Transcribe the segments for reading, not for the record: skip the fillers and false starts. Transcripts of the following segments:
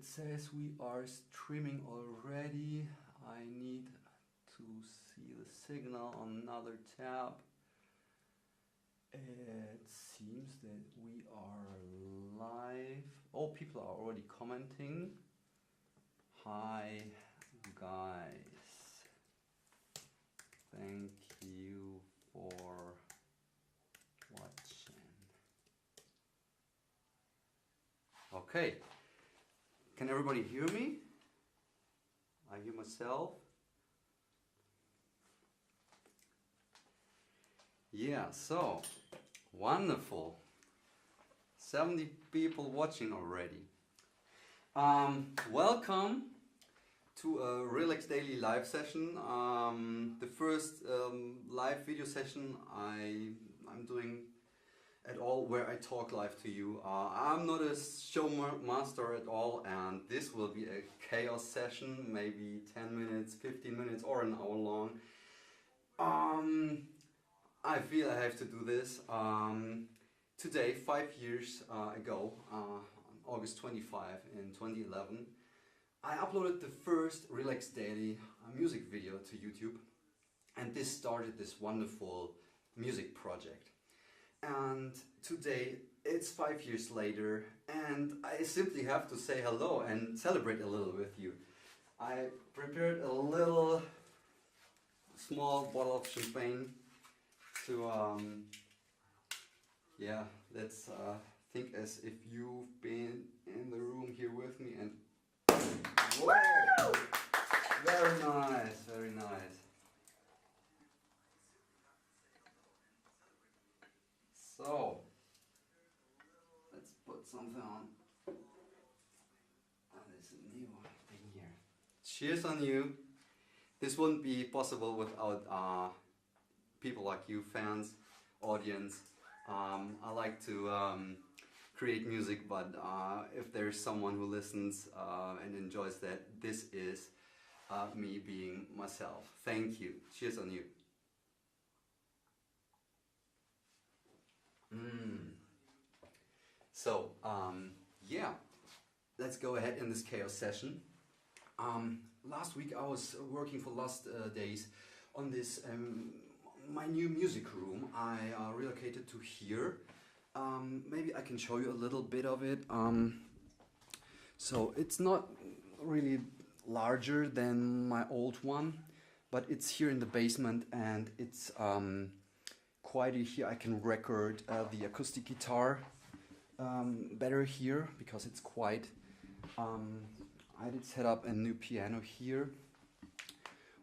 says we are streaming already. I need to see the signal on another tab. It seems that we are live. Oh, people are already commenting. Hi guys. Thank you for watching. Okay. Can everybody hear me? I hear myself. Yeah, so wonderful. 70 people watching already. Welcome to a Relax Daily live session. The first live video session I'm doing at all where I talk live to you. I'm not a show master at all, and this will be a chaos session, maybe 10 minutes, 15 minutes or an hour long. I feel I have to do this. Today, 5 years ago, on August 25 in 2011, I uploaded the first Relax Daily music video to YouTube, and this started this wonderful music project. And today it's 5 years later, and I simply have to say hello and celebrate a little with you. I prepared a little small bottle of champagne to let's think as if you've been in the room here with me, and wow, very nice, very nice. So let's put something on. This new thing here. Cheers on you. This wouldn't be possible without people like you, fans, audience. I like to create music, but if there's someone who listens and enjoys that, this is me being myself. Thank you. Cheers on you. So, yeah, let's go ahead in this chaos session. Last week I was working for last days on this my new music room. I relocated to here. Maybe I can show you a little bit of it. So it's not really larger than my old one, but it's here in the basement, and it's quieter here. I can record the acoustic guitar better here because it's quiet. I did set up a new piano here,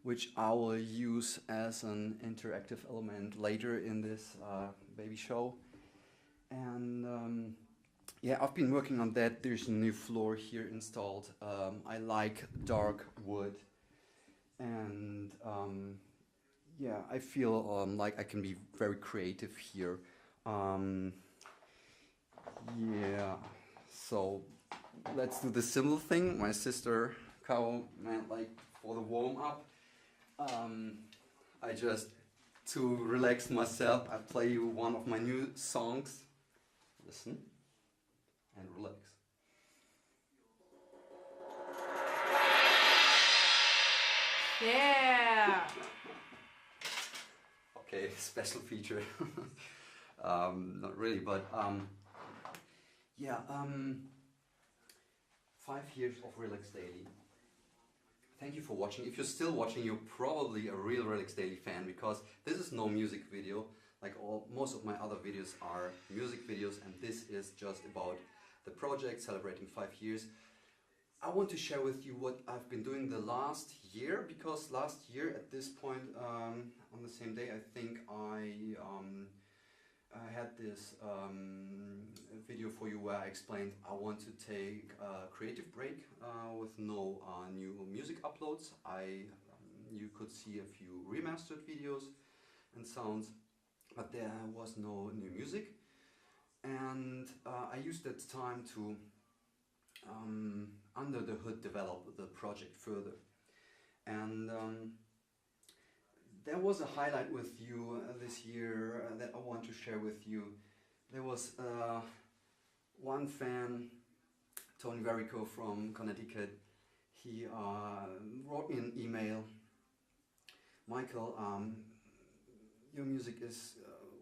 which I will use as an interactive element later in this baby show. And yeah, I've been working on that. There's a new floor here installed. I like dark wood, and yeah, I feel like I can be very creative here. Yeah, so let's do the simple thing. My sister Caro meant like for the warm up. I just, to relax myself, I play you one of my new songs. Listen and relax. Yeah! Okay, special feature. Not really, but yeah, 5 years of Relax Daily. Thank you for watching. If you're still watching, you're probably a real Relax Daily fan, because this is no music video. Like most of my other videos are music videos, and this is just about the project celebrating 5 years. I want to share with you what I've been doing the last year, because last year at this point, on the same day, I think I had this video for you where I explained I want to take a creative break with no new music uploads. You could see a few remastered videos and sounds, but there was no new music, and I used that time to under the hood develop the project further. And there was a highlight with you this year that I want to share with you. There was one fan Tony Verico from Connecticut. He wrote me an email. Michael, your music is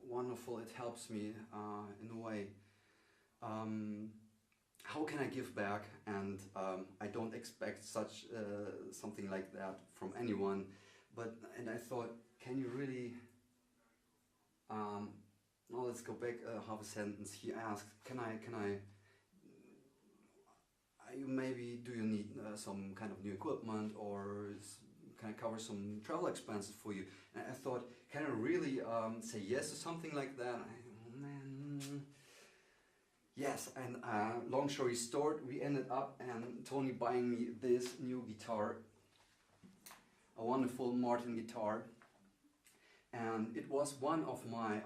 wonderful. It helps me in a way. How can I give back? And I don't expect such something like that from anyone. And I thought, can you really? Now let's go back half a sentence. He asked, do you need some kind of new equipment, or can I cover some travel expenses for you? And I thought, can I really say yes to something like that? Oh man, yes. And long story short, we ended up and Tony buying me this new guitar, a wonderful Martin guitar, and it was one of my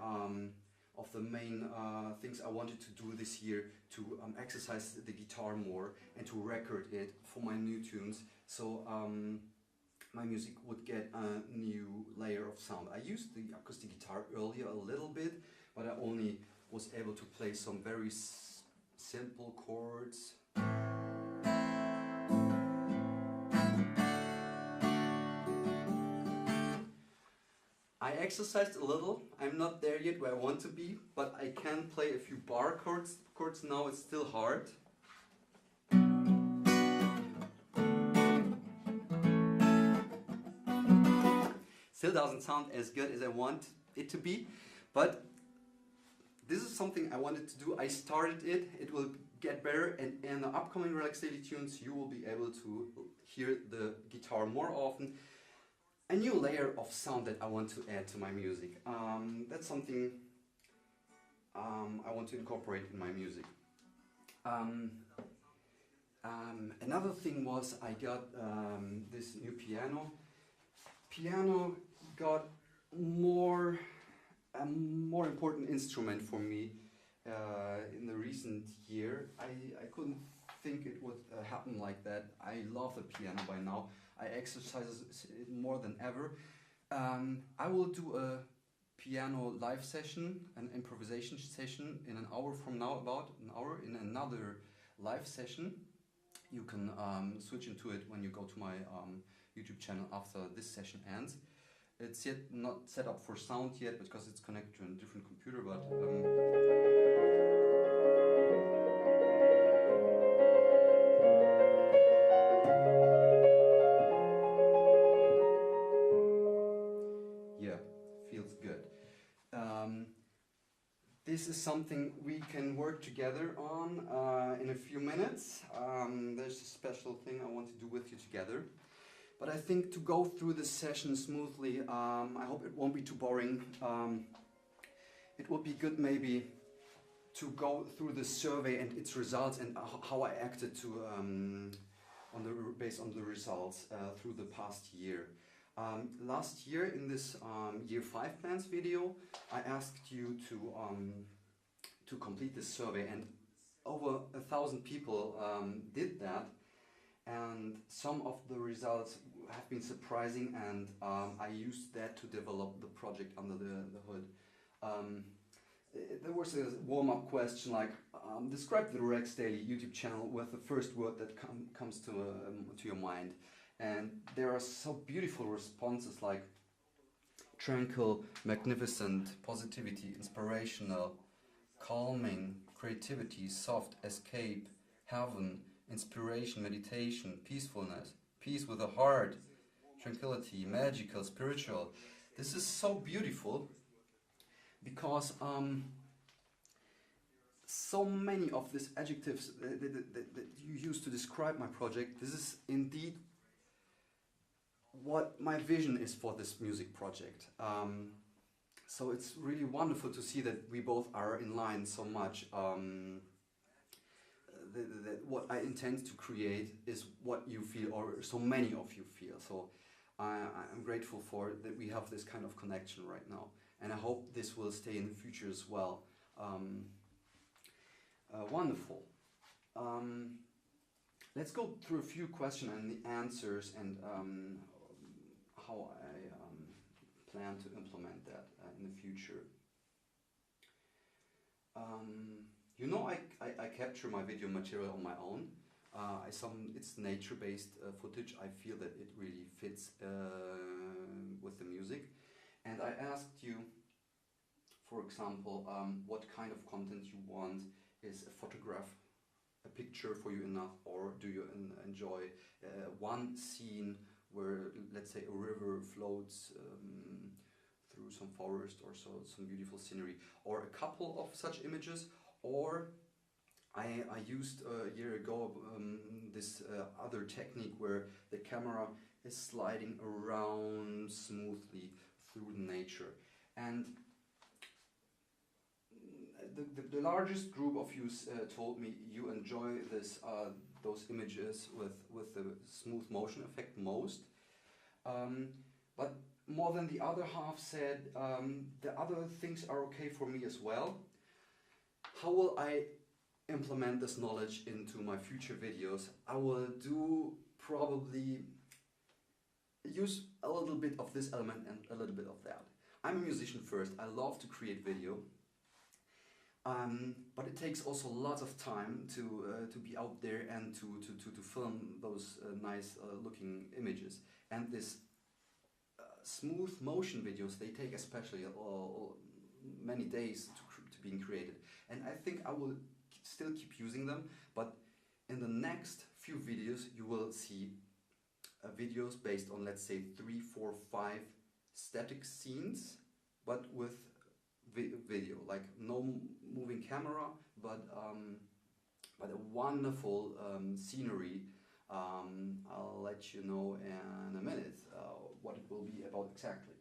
of the main things I wanted to do this year, to exercise the guitar more and to record it for my new tunes, so my music would get a new layer of sound. I used the acoustic guitar earlier a little bit, but I only was able to play some very simple chords. I exercised a little. I'm not there yet where I want to be, but I can play a few bar chords. Now it's still hard. Still doesn't sound as good as I want it to be, but this is something I wanted to do. I started it. It will get better, and in the upcoming Relax Daily tunes you will be able to hear the guitar more often. A new layer of sound that I want to add to my music. That's something I want to incorporate in my music. Another thing was I got this new piano. Piano got a more important instrument for me in the recent year. I couldn't think it would happen like that. I love the piano by now. I exercise it more than ever. I will do a piano live session, an improvisation session in an hour from now, about an hour, in another live session. You can switch into it when you go to my YouTube channel after this session ends. It's yet not set up for sound yet because it's connected to a different computer, but yeah, feels good. This is something we can work together on in a few minutes. There's a special thing I want to do with you together. But I think to go through this session smoothly, I hope it won't be too boring. It would be good maybe to go through the survey and its results and how I acted to based on the results through the past year. Last year in this Year 5 Plans video, I asked you to complete this survey, and over 1,000 people did that. And some of the results have been surprising, and I used that to develop the project under the hood. There was a warm-up question like, describe the Relax Daily YouTube channel with the first word that comes to your mind. And there are so beautiful responses like tranquil, magnificent, positivity, inspirational, calming, creativity, soft, escape, heaven, inspiration, meditation, peacefulness, peace with the heart, tranquility, magical, spiritual. This is so beautiful because so many of these adjectives that you use to describe my project, this is indeed what my vision is for this music project. So it's really wonderful to see that we both are in line so much. That what I intend to create is what you feel, or so many of you feel. So I'm grateful for that we have this kind of connection right now, and I hope this will stay in the future as well. Wonderful. Let's go through a few questions and the answers, and how I plan to implement that in the future. You know, I capture my video material on my own, It's nature-based footage. I feel that it really fits with the music. And I asked you, for example, what kind of content you want. Is a photograph, a picture for you enough, or do you enjoy one scene where, let's say, a river floats through some forest or so, some beautiful scenery, or a couple of such images, or I used a year ago this other technique where the camera is sliding around smoothly through nature. And the largest group of you told me you enjoy those images with the smooth motion effect most. But more than the other half said the other things are okay for me as well. How will I implement this knowledge into my future videos? I will probably use a little bit of this element and a little bit of that. I'm a musician first. I love to create video. But it takes also lots of time to be out there and to film those nice looking images. And this smooth motion videos, they take especially many days to being created. And I think I will still keep using them, but in the next few videos you will see videos based on, let's say, 3, 4, 5 static scenes, but with video, like no moving camera, but a wonderful scenery. I'll let you know in a minute what it will be about exactly.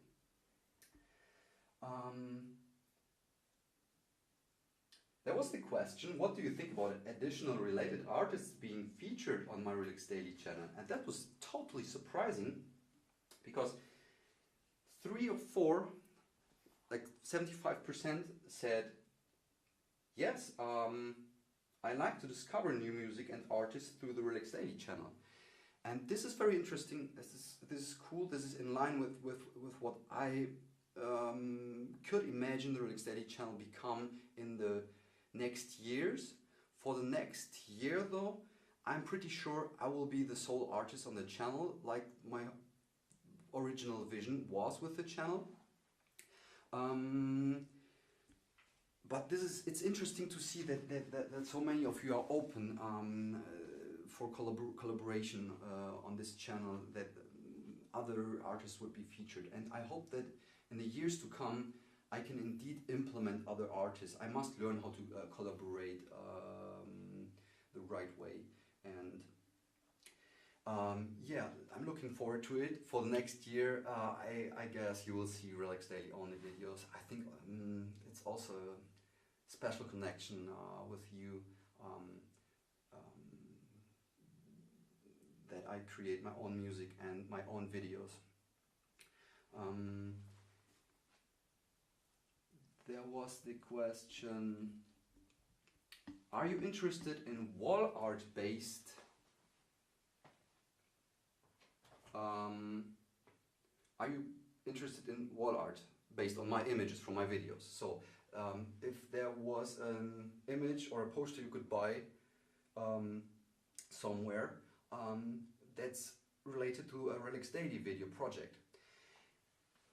There was the question, what do you think about additional related artists being featured on my Relax Daily channel? And that was totally surprising, because 3 or 4, like 75% said, yes, I like to discover new music and artists through the Relax Daily channel. And this is very interesting. This is cool. This is in line with what I could imagine the Relax Daily channel become in the next years. For the next year though, I'm pretty sure I will be the sole artist on the channel, like my original vision was with the channel. But it's interesting to see that so many of you are open for collaboration on this channel, that other artists would be featured. And I hope that in the years to come I can indeed implement other artists. I must learn how to collaborate the right way. And yeah, I'm looking forward to it. For the next year, I guess you will see Relax Daily only videos. I think it's also a special connection with you, that I create my own music and my own videos. There was the question, are you interested in wall art based are you interested in wall art based on my images from my videos? So if there was an image or a poster you could buy somewhere that's related to a Relax Daily video project.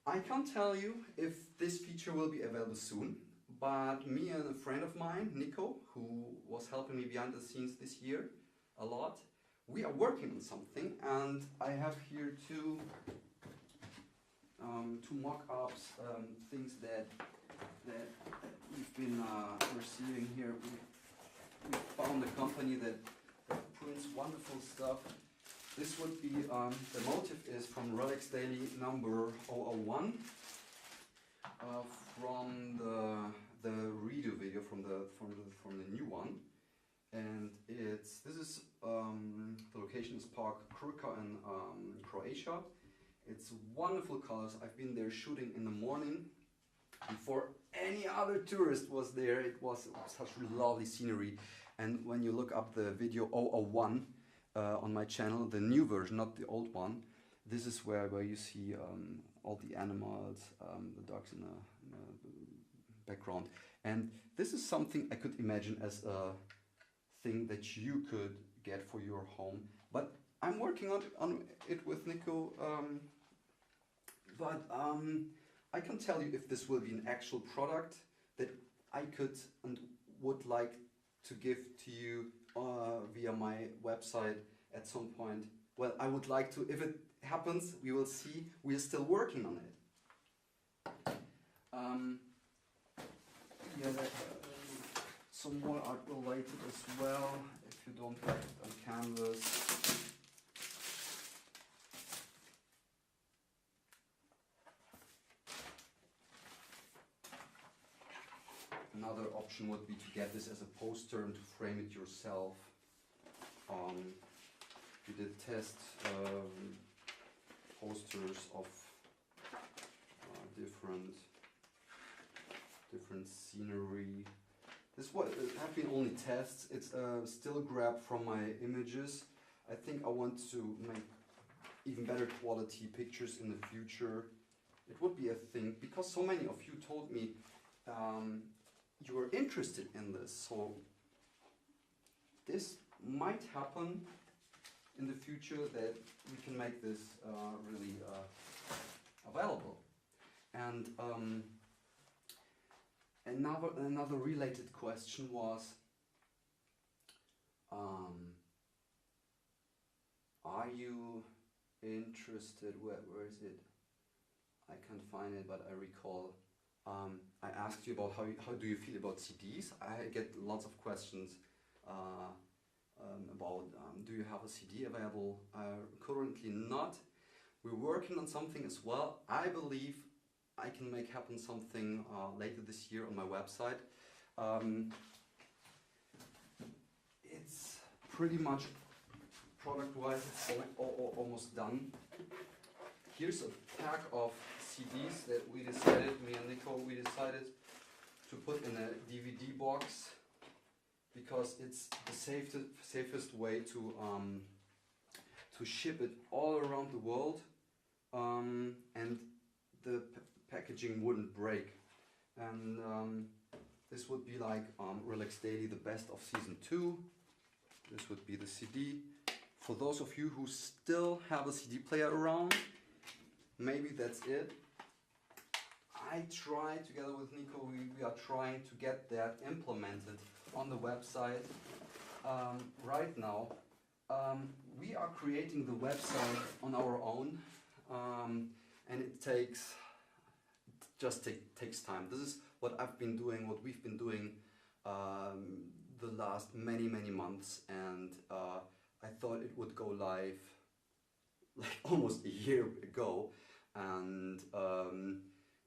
I can't tell you if this feature will be available soon, but me and a friend of mine, Nico, who was helping me behind the scenes this year a lot, we are working on something, and I have here two mock-ups, things that we've been receiving here. We found a company that prints wonderful stuff. This would be, the motive is from Relax Daily number 001, from the redo video from the new one, and this is the location is Park Krka in Croatia. It's wonderful colors. I've been there shooting in the morning before any other tourist was there. It was such lovely scenery, and when you look up the video 001 on my channel, the new version, not the old one, this is where you see all the animals, the dogs in the background. And this is something I could imagine as a thing that you could get for your home. But I'm working on it with Nico. But I can tell you if this will be an actual product that I could and would like to give to you via my website at some point. Well, I would like to, if it happens, we will see. We are still working on it. Yeah, some more art related as well, if you don't have it on canvas. Another option would be to get this as a poster and to frame it yourself. We did test posters of different scenery. This have been only tests. It's still grabbed from my images. I think I want to make even better quality pictures in the future. It would be a thing because so many of you told me you are interested in this. So this might happen in the future that we can make this really available. And another related question was, are you interested, where is it? I can't find it, but I recall I asked you about how do you feel about CDs. I get lots of questions about do you have a CD available? Currently not. We're working on something as well. I believe I can make happen something later this year on my website. It's pretty much product-wise, it's almost done. Here's a pack of CDs that we decided, me and Nico, we decided to put in a DVD box because it's the safest way to ship it all around the world, and the packaging wouldn't break. And this would be like Relax Daily, the best of season 2. This would be the CD. For those of you who still have a CD player around, maybe that's it. I try, together with Nico, we are trying to get that implemented on the website right now. We are creating the website on our own, and it takes time. This is what I've been doing, what we've been doing the last many months, and I thought it would go live like almost a year ago, and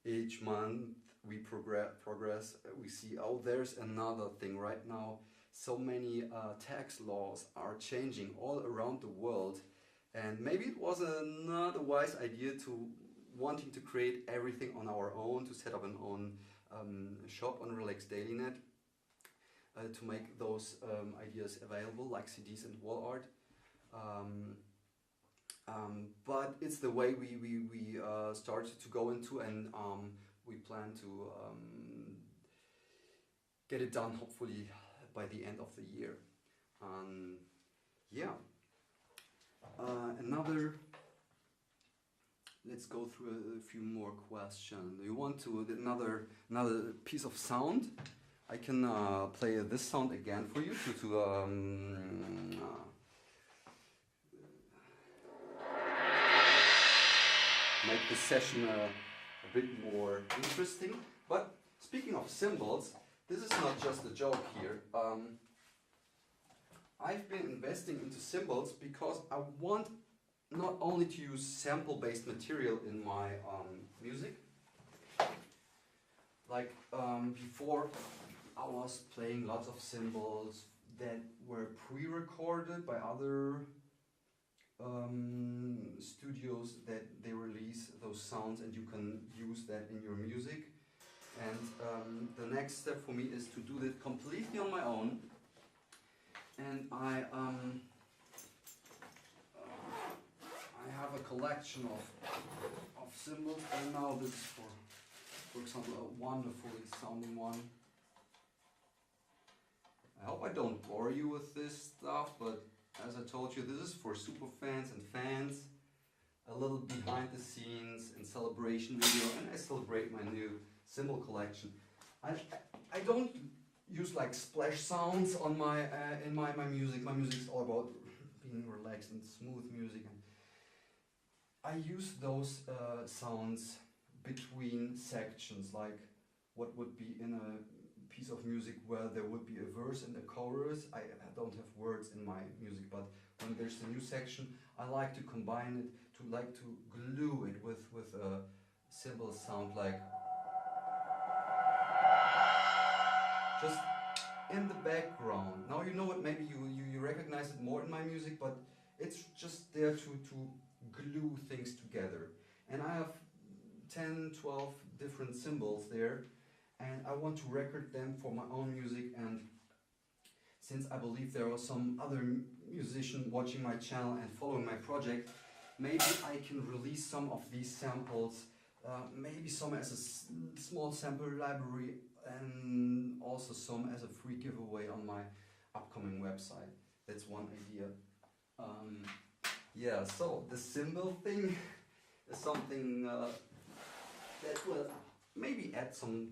each month we progress. We see, oh, there's another thing right now. So many tax laws are changing all around the world, and maybe it was not a wise idea to wanting to create everything on our own, to set up an own shop on Relax Daily Net, to make those ideas available, like CDs and wall art. But it's the way we started to go into, and we plan to get it done hopefully by the end of the year. Yeah. Let's go through a few more questions. Do you want to another piece of sound? I can play this sound again for you to make the session a bit more interesting. But speaking of cymbals, this is not just a joke here. I've been investing into cymbals because I want not only to use sample-based material in my music. Like before, I was playing lots of cymbals that were pre-recorded by other studios, that they release those sounds and you can use that in your music. And the next step for me is to do that completely on my own. And I have a collection of cymbals, and now this is for example, a wonderfully sounding one. I hope I don't bore you with this stuff, but as I told you, this is for super fans and fans. A little behind the scenes and celebration video, and I celebrate my new cymbal collection. I don't use like splash sounds on my in my music. My music is all about being relaxed and smooth music, and I use those sounds between sections, like what would be in a piece of music where there would be a verse and a chorus. I don't have words in my music, but when there's a new section, I like to combine it, to glue it with a cymbal sound, like just in the background. Now you know it, maybe you recognize it more in my music, but it's just there to glue things together. And I have 10, 12 different cymbals there, and I want to record them for my own music. And since I believe there are some other musicians watching my channel and following my project, maybe I can release some of these samples, maybe some as a small sample library, and also some as a free giveaway on my upcoming website. That's one idea. Yeah, so the cymbal thing is something that will maybe add some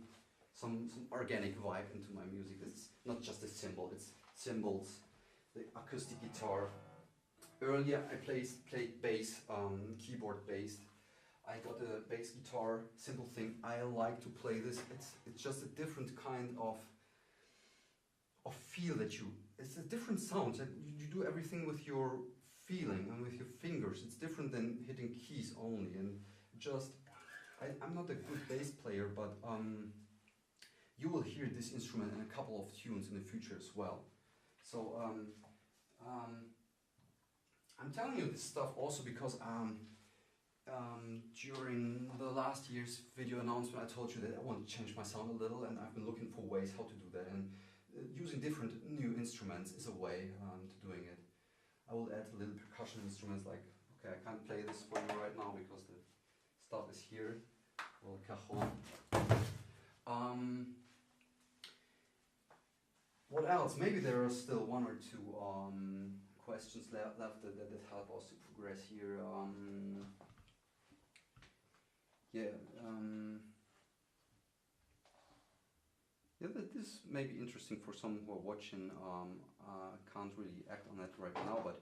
organic vibe into my music. It's not just a cymbal, it's cymbals, the acoustic guitar. Earlier I played bass, keyboard based. I got a bass guitar, simple thing. I like to play this. It's just a different kind of feel that it's a different sound. And you do everything with your feeling and with your fingers. It's different than hitting keys only. And just, I'm not a good bass player, but you will hear this instrument in a couple of tunes in the future as well. So I'm telling you this stuff also because during the last year's video announcement, I told you that I want to change my sound a little, and I've been looking for ways how to do that, and using different new instruments is a way to doing it. I will add a little percussion instruments, like, okay, I can't play this for you right now because the stuff is here, or cajon. What else? Maybe there are still one or two questions left that help us to progress here. This may be interesting for some who are watching. Can't really act on that right now, but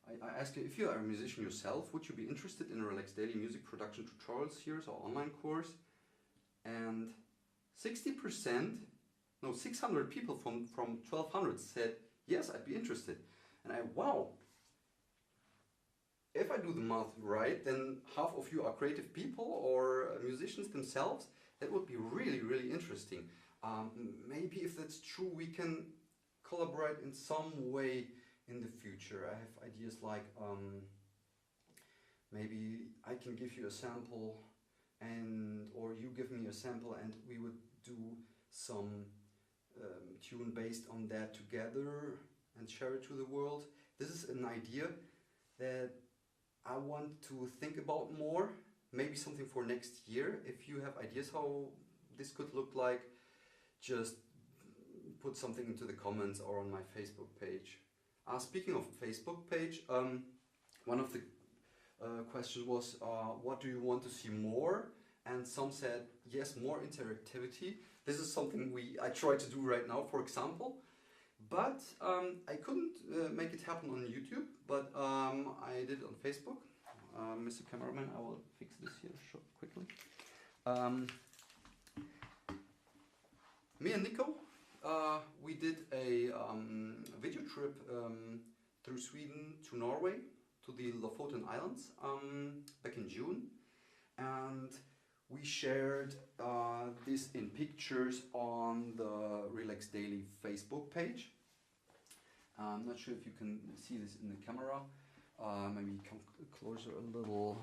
I ask you, if you are a musician yourself, would you be interested in a Relax Daily music production tutorial series or online course? And 60%, no, 600 people from 1200 said, yes, I'd be interested. And wow, if I do the math right, then half of you are creative people or musicians themselves. That would be really, really interesting. Maybe if that's true, we can collaborate in some way in the future. I have ideas like maybe I can give you a sample, or you give me a sample, and we would do some tune based on that together and share it to the world. This is an idea that I want to think about more. Maybe something for next year. If you have ideas how this could look like, just put something into the comments or on my Facebook page. Speaking of Facebook page, one of the questions was, what do you want to see more? And some said, yes, more interactivity. This is something I try to do right now, for example. But I couldn't make it happen on YouTube, but I did it on Facebook. Mr. Cameraman, I will fix this here quickly. Me and Nico, we did a video trip through Sweden to Norway, to the Lofoten Islands, back in June. And we shared this in pictures on the Relax Daily Facebook page. I'm not sure if you can see this in the camera. Maybe come closer a little.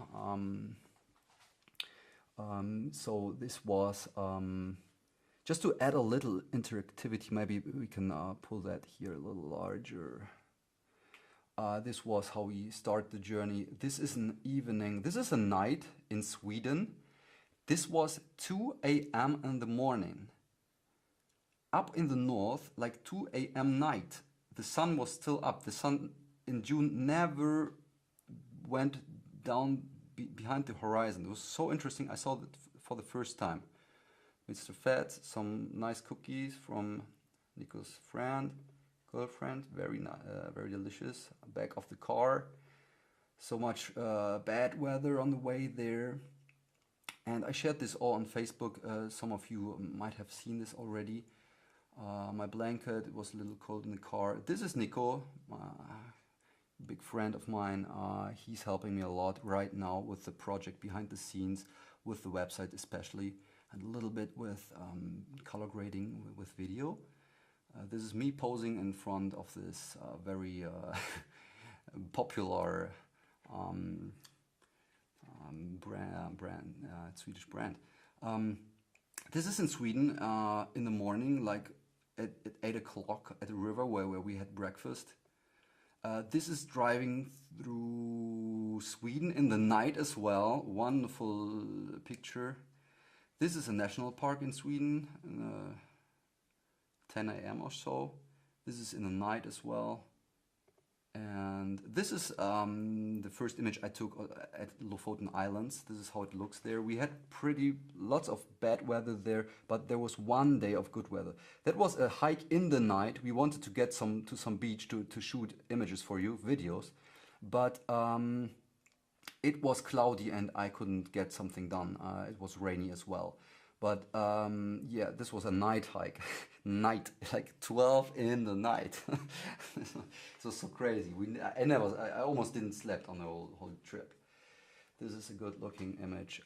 So this was just to add a little interactivity. Maybe we can pull that here a little larger. This was how we start the journey. This is an evening. This is a night in Sweden. This was 2 a.m. in the morning. Up in the north, like 2 a.m. night. The sun was still up. The sun in June never went down behind the horizon. It was so interesting. I saw that for the first time. Mr. Fat, some nice cookies from Nico's girlfriend, very delicious. Back of the car, so much bad weather on the way there. And I shared this all on Facebook. Some of you might have seen this already. My blanket, it was a little cold in the car. This is Nico, big friend of mine. He's helping me a lot right now with the project behind the scenes, with the website especially, and a little bit with color grading with video. This is me posing in front of this very popular Swedish brand. This is in Sweden in the morning, like at 8 o'clock at the river where we had breakfast. This is driving through Sweden in the night as well. Wonderful picture. This is a national park in Sweden, 10 a.m. or so. This is in the night as well. And this is the first image I took at Lofoten Islands. This is how it looks there. We had lots of bad weather there, but there was one day of good weather. That was a hike in the night. We wanted to get to some beach to shoot images for you, videos. But it was cloudy and I couldn't get something done. It was rainy as well. But yeah, this was a night hike. Night, like 12 in the night. It was so crazy. I almost didn't sleep on the whole trip. This is a good looking image.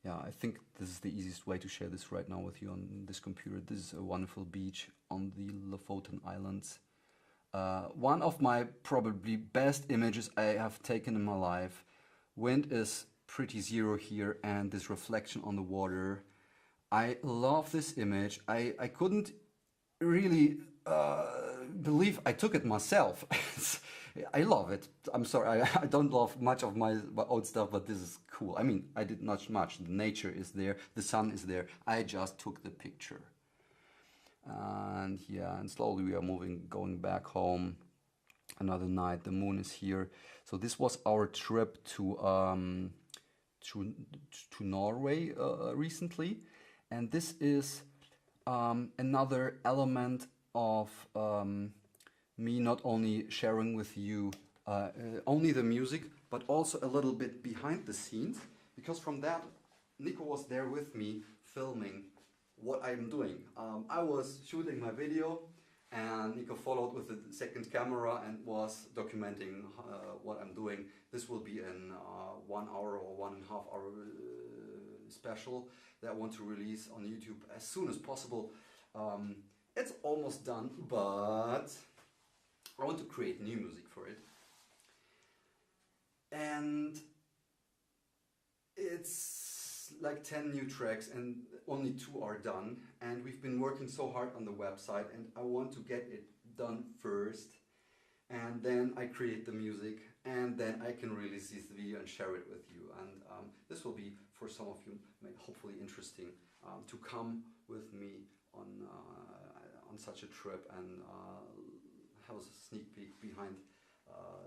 Yeah, I think this is the easiest way to share this right now with you on this computer. This is a wonderful beach on the Lofoten Islands. One of my probably best images I have taken in my life. Wind is pretty zero here and this reflection on the water. I love this image. I couldn't really believe I took it myself. I love it. I'm sorry, I don't love much of my own stuff, but this is cool. I mean, I did not much. The nature is there, the sun is there. I just took the picture. And yeah, and slowly we are going back home. Another night, the moon is here. So this was our trip to Norway recently, and this is another element of me not only sharing with you only the music, but also a little bit behind the scenes, because from that, Nico was there with me filming what I'm doing. I was shooting my video and Nico followed with the second camera and was documenting what I'm doing. This will be an 1 hour or 1.5 hour special that I want to release on YouTube as soon as possible. It's almost done, but I want to create new music for it. And it's like 10 new tracks and only 2 are done. And we've been working so hard on the website and I want to get it done first. And then I create the music and then I can release this video and share it with you. And this will be for some of you hopefully interesting to come with me on such a trip and have a sneak peek behind,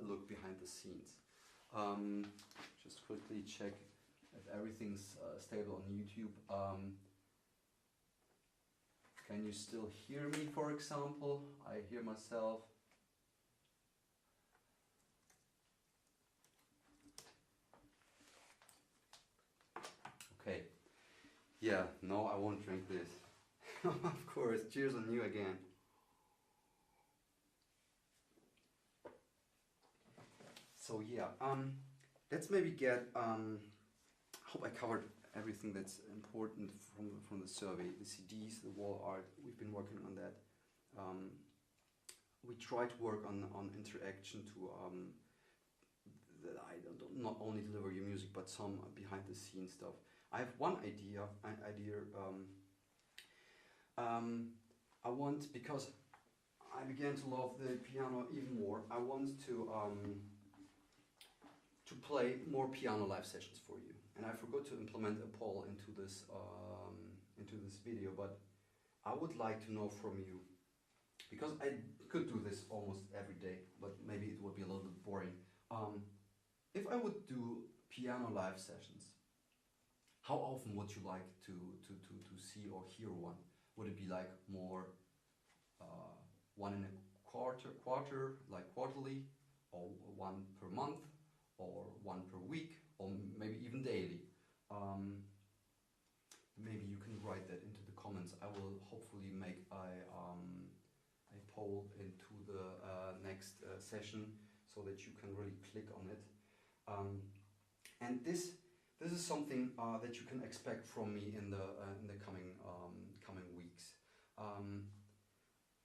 look behind the scenes. Just quickly check if everything's stable on YouTube. Can you still hear me, for example? I hear myself. Okay. Yeah, no, I won't drink this. Of course, cheers on you again. So yeah, let's maybe get, I hope I covered everything that's important from the survey. The CDs, the wall art, we've been working on that. We try to work on interaction to not only deliver your music, but some behind the scenes stuff. I have one idea. I want, because I began to love the piano even more, I want to play more piano live sessions for you. And I forgot to implement a poll into this video, but I would like to know from you because I could do this almost every day, but maybe it would be a little bit boring. If I would do piano live sessions, how often would you like to see or hear one? Would it be like more one in a quarter, like quarterly, or one per month, or one per week, or maybe even daily? Maybe you can write that into the comments. I will hopefully make a poll into the next session so that you can really click on it. And this is something that you can expect from me in the coming weeks.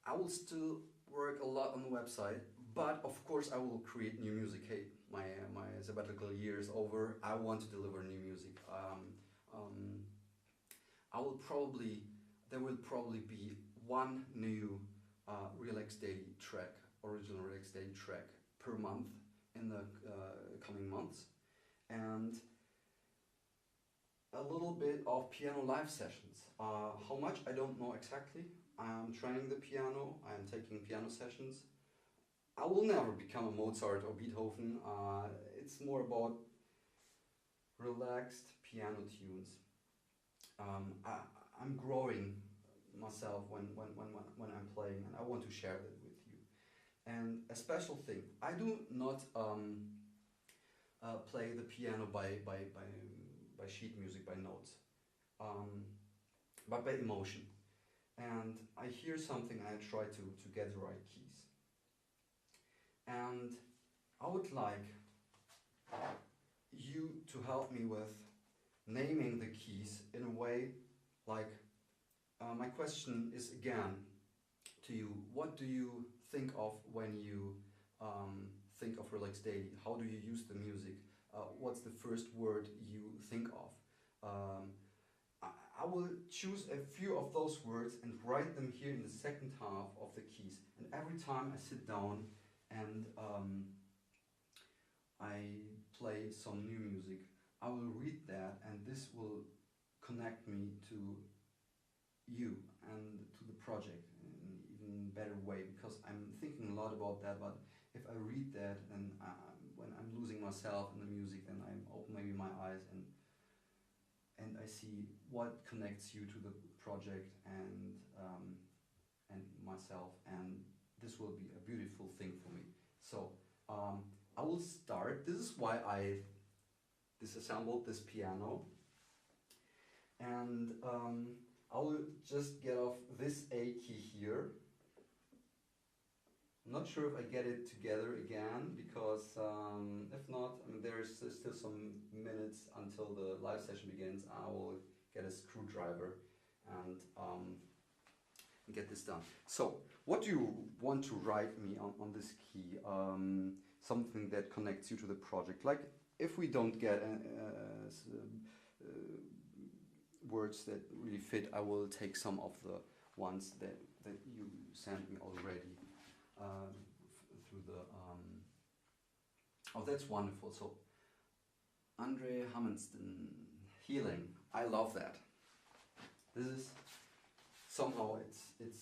I will still work a lot on the website, but of course I will create new music. Hey, my sabbatical year is over. I want to deliver new music. There will probably be one new Relax Daily track, original Relax Daily track per month in the coming months, and a little bit of piano live sessions. How much, I don't know exactly. I'm trying the piano, I'm taking piano sessions. I will never become a Mozart or Beethoven. It's more about relaxed piano tunes. I'm growing myself when I'm playing, and I want to share that with you. And a special thing, I do not play the piano by sheet music, by notes, but by emotion. And I hear something and I try to get the right keys. And I would like you to help me with naming the keys in a way like, my question is again to you, what do you think of when you think of Relax Daily? How do you use the music? What's the first word you think of? I will choose a few of those words and write them here in the second half of the keys. And every time I sit down and I play some new music, I will read that, and this will connect me to you and to the project in an even better way, because I'm thinking a lot about that. But if I read that, and when I'm losing myself in the music, then I open maybe my eyes and I see what connects you to the project and myself, and this will be a beautiful thing for me. So I will start. This is why I disassembled this piano, and I will just get off this A key here. I'm not sure if I get it together again, because if not, I mean, there's still some minutes until the live session begins. I will get a screwdriver and get this done. So, what do you want to write me on this key? Something that connects you to the project. Like, if we don't get words that really fit, I will take some of the ones that you sent me already through the oh, that's wonderful. So Andre Hammonston, healing. I love that. This is somehow it's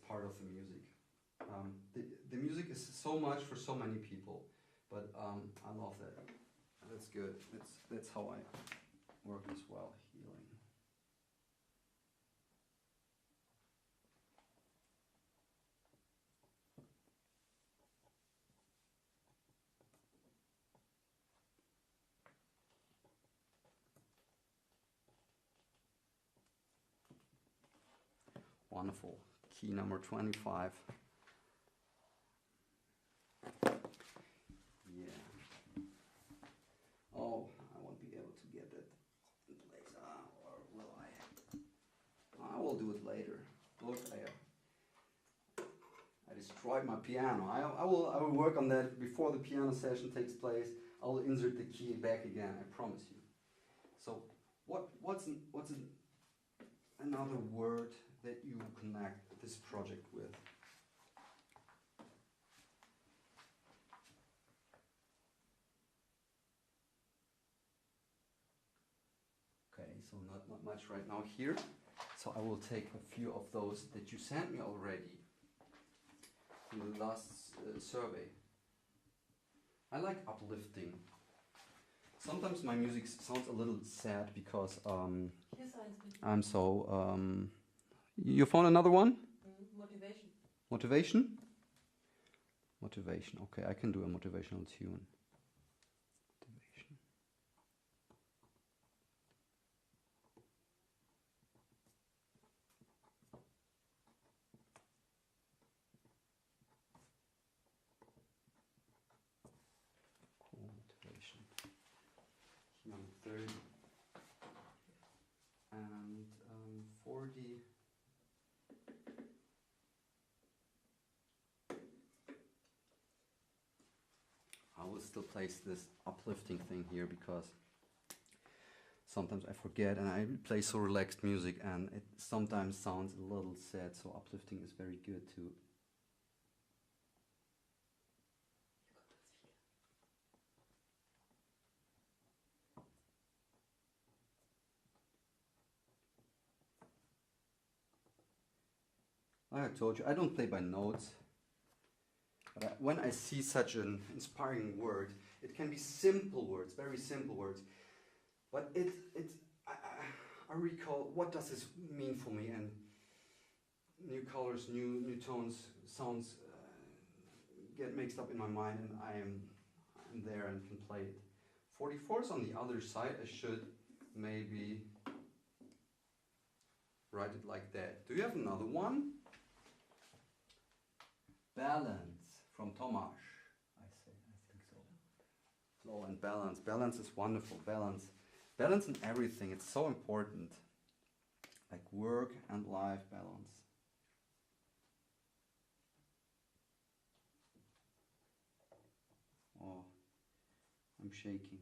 part of the music. The music is so much for so many people, but I love that. That's good. That's how I work as well. Healing. Wonderful. Key number 25. Yeah. Oh, I won't be able to get that in place. Or will I? I will do it later. Look, I destroyed my piano. I will work on that before the piano session takes place. I will insert the key back again. I promise you. So, what's another word that you connect this project with? Okay, so not much right now here. So I will take a few of those that you sent me already. from the last survey. I like uplifting. Sometimes my music sounds a little sad because I'm so. You found another one? Motivation. Motivation? Motivation. Okay, I can do a motivational tune. Motivation. Cool, motivation. Number 30. And 40. I will still place this uplifting thing here because sometimes I forget and I play so relaxed music and it sometimes sounds a little sad, so uplifting is very good too. Like I told you, I don't play by notes. But when I see such an inspiring word, it can be simple words, very simple words, but I recall what does this mean for me, and new colors, new tones, sounds get mixed up in my mind, and I'm there and can play it. 44 is on the other side. I should maybe write it like that. Do you have another one? Balance. From Tomasz, I think so. Flow and balance. Balance is wonderful. Balance. Balance in everything. It's so important. Like work and life balance. Oh, I'm shaking.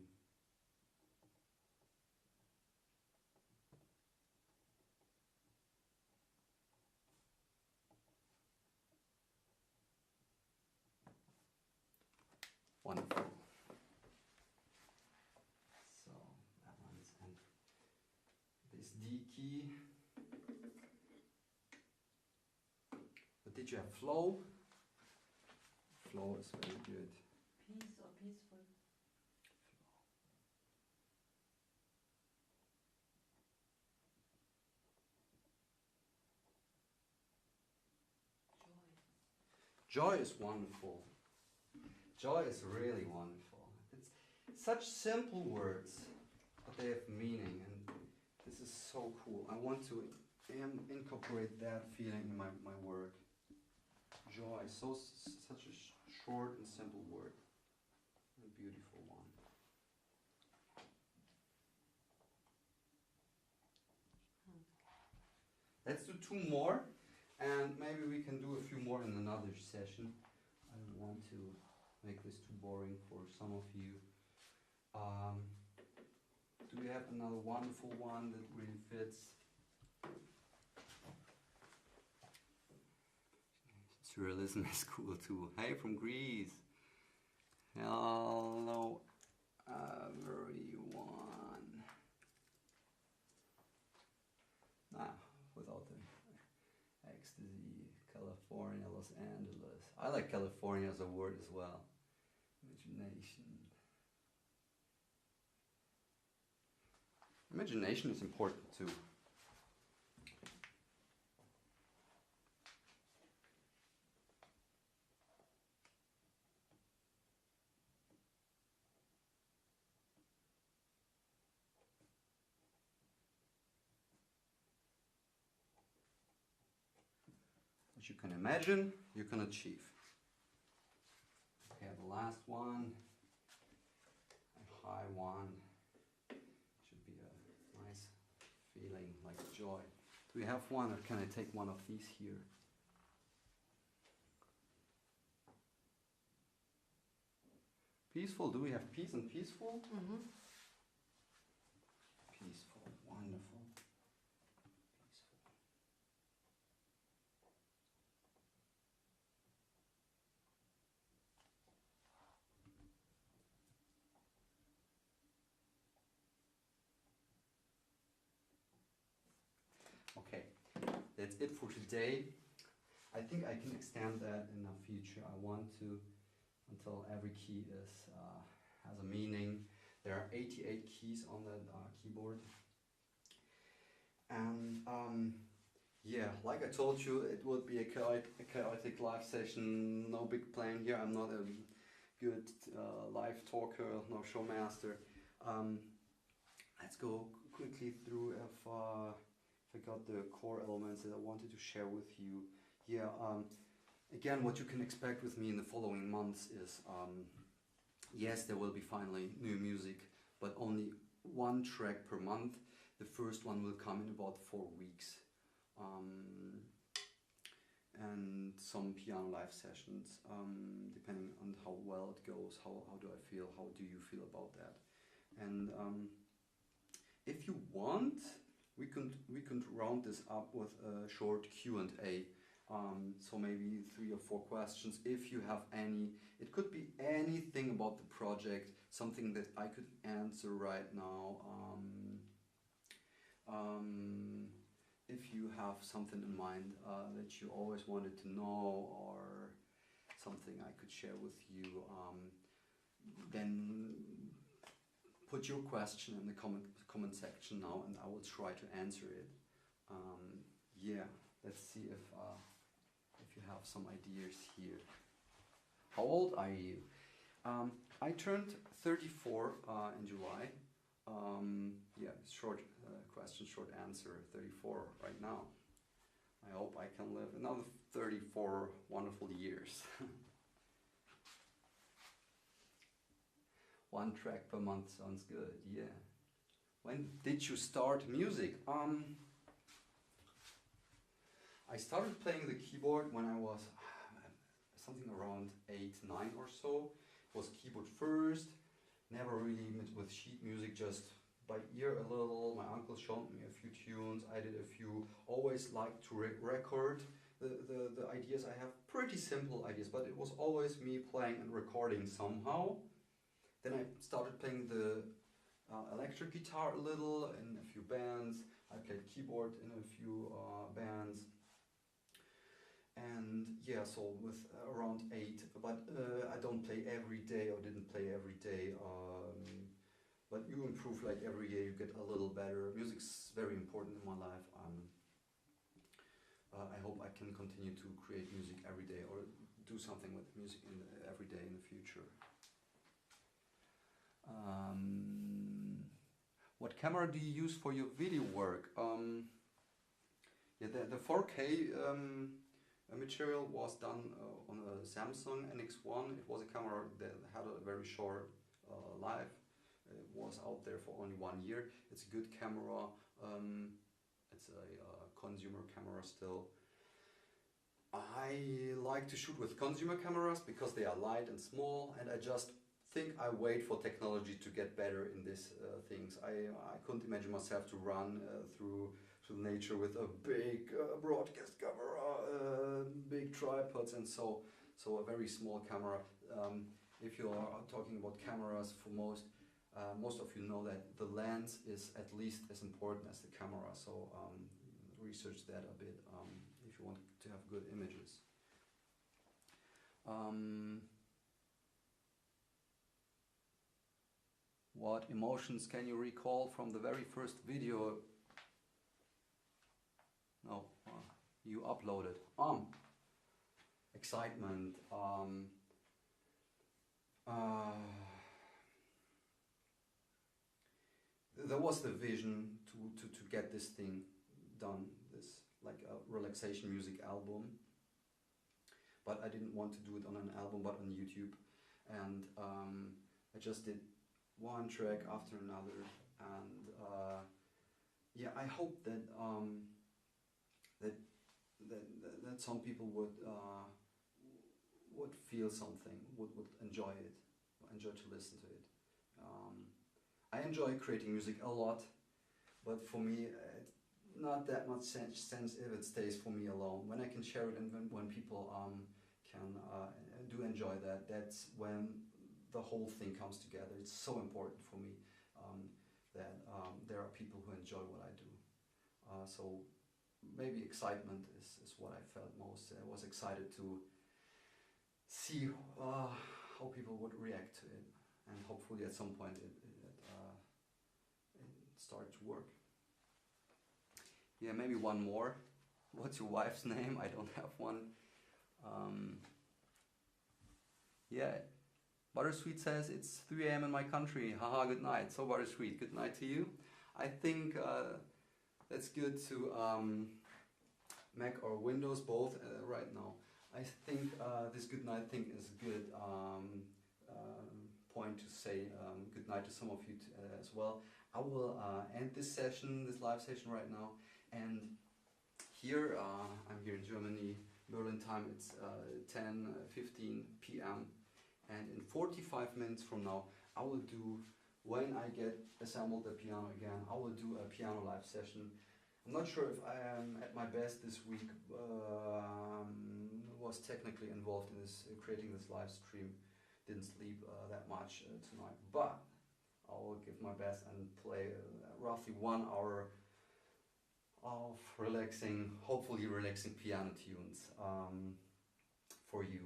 Wonderful. So, balance and this D key. But did you have flow? Flow is very good. Peace or peaceful. Joy is wonderful. Joy is really wonderful. It's such simple words, but they have meaning, and this is so cool. I want to incorporate that feeling in my work. Joy, such a short and simple word. A beautiful one. Let's do 2 more, and maybe we can do a few more in another session. I don't want to make this too boring for some of you. Do we have another wonderful one that really fits? Surrealism is cool too. Hey, from Greece. Hello, everyone. Without the ecstasy, California, Los Angeles. I like California as a word as well. Imagination. Imagination is important too. What you can imagine, you can achieve. Okay, the last one, a high one, should be a nice feeling like joy. Do we have one, or can I take one of these here? Peaceful, do we have peace and peaceful? Mm-hmm. Peaceful, wonderful. Okay, that's it for today. I think I can extend that in the future. I want to, until every key is has a meaning. There are 88 keys on that keyboard. And yeah, like I told you, it would be a chaotic live session. No big plan here. I'm not a good live talker, no showmaster. Let's go quickly through if I got the core elements that I wanted to share with you. Yeah, again, what you can expect with me in the following months is, yes, there will be finally new music, but only one track per month. The first one will come in about 4 weeks. And some piano live sessions, depending on how well it goes, how do I feel, how do you feel about that. And if you want, we could round this up with a short Q&A. So maybe 3 or 4 questions if you have any. It could be anything about the project, something that I could answer right now. If you have something in mind that you always wanted to know, or something I could share with you, then put your question in the comment section now, and I will try to answer it. Yeah, let's see if you have some ideas here. How old are you? I turned 34 in July. Yeah, short question, short answer, 34 right now. I hope I can live another 34 wonderful years. 1 track per month sounds good, yeah. When did you start music? I started playing the keyboard when I was something around 8, 9 or so. It was keyboard first, never really with sheet music, just by ear a little. My uncle showed me a few tunes, I did a few. Always liked to record the ideas I have, pretty simple ideas, but it was always me playing and recording somehow. Then I started playing the electric guitar a little in a few bands. I played keyboard in a few bands. And yeah, so with around 8, but I don't play every day, or didn't play every day. But you improve like every year, you get a little better. Music's very important in my life. I hope I can continue to create music every day, or do something with music every day in the future. What camera do you use for your video work? Yeah, the 4K material was done on a Samsung NX1. It was a camera that had a very short life. It was out there for only 1 year. It's a good camera. It's a consumer camera still. I like to shoot with consumer cameras because they are light and small, and I just think I wait for technology to get better in these things. I couldn't imagine myself to run through nature with a big broadcast camera, big tripods, and so a very small camera. If you are talking about cameras, for most of you know that the lens is at least as important as the camera. So research that a bit if you want to have good images. What emotions can you recall from the very first video you uploaded? Excitement. There was the vision to get this thing done, this like a relaxation music album, but I didn't want to do it on an album but on YouTube, and I just did 1 track after another, and yeah, I hope that that some people would feel something, would enjoy it, enjoy to listen to it. I enjoy creating music a lot, but for me it's not that much sense if it stays for me alone. When I can share it, and when people can do enjoy that, that's when the whole thing comes together. It's so important for me that there are people who enjoy what I do. So maybe excitement is what I felt most. I was excited to see how people would react to it, and hopefully at some point it started to work. Yeah, maybe one more. What's your wife's name? I don't have one. Yeah, Buttersweet says it's 3 a.m. in my country. Haha, good night. So Buttersweet, good night to you. I think that's good to Mac or Windows both right now. I think this good night thing is a good point to say good night to some of you as well. I will end this session, this live session right now, and here I'm here in Germany, Berlin time. It's 10:15 p.m. and in 45 minutes from now, I will do, when I get assembled the piano again, I will do a piano live session. I'm not sure if I am at my best this week. Was technically involved in this creating this live stream. Didn't sleep that much tonight, but I will give my best and play roughly 1 hour of relaxing, hopefully relaxing piano tunes for you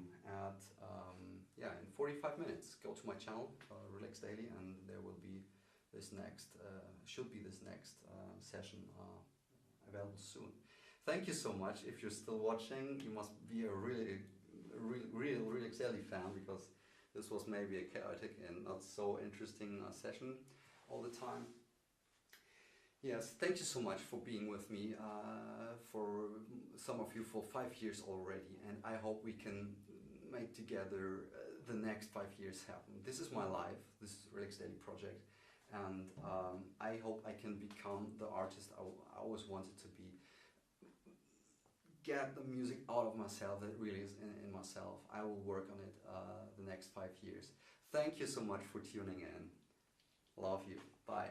at yeah, in 45 minutes. Go to my channel, Relax Daily, and there will be this next should be this next session available soon. Thank you so much. If you're still watching, you must be a real Relax Daily fan, because this was maybe a chaotic and not so interesting session all the time. Yes, thank you so much for being with me, for some of you for 5 years already, and I hope we can make together the next 5 years happen. This is my life, this is Relax Daily project, and I hope I can become the artist I always wanted to be. Get the music out of myself that really is in myself. I will work on it the next 5 years. Thank you so much for tuning in. Love you. Bye.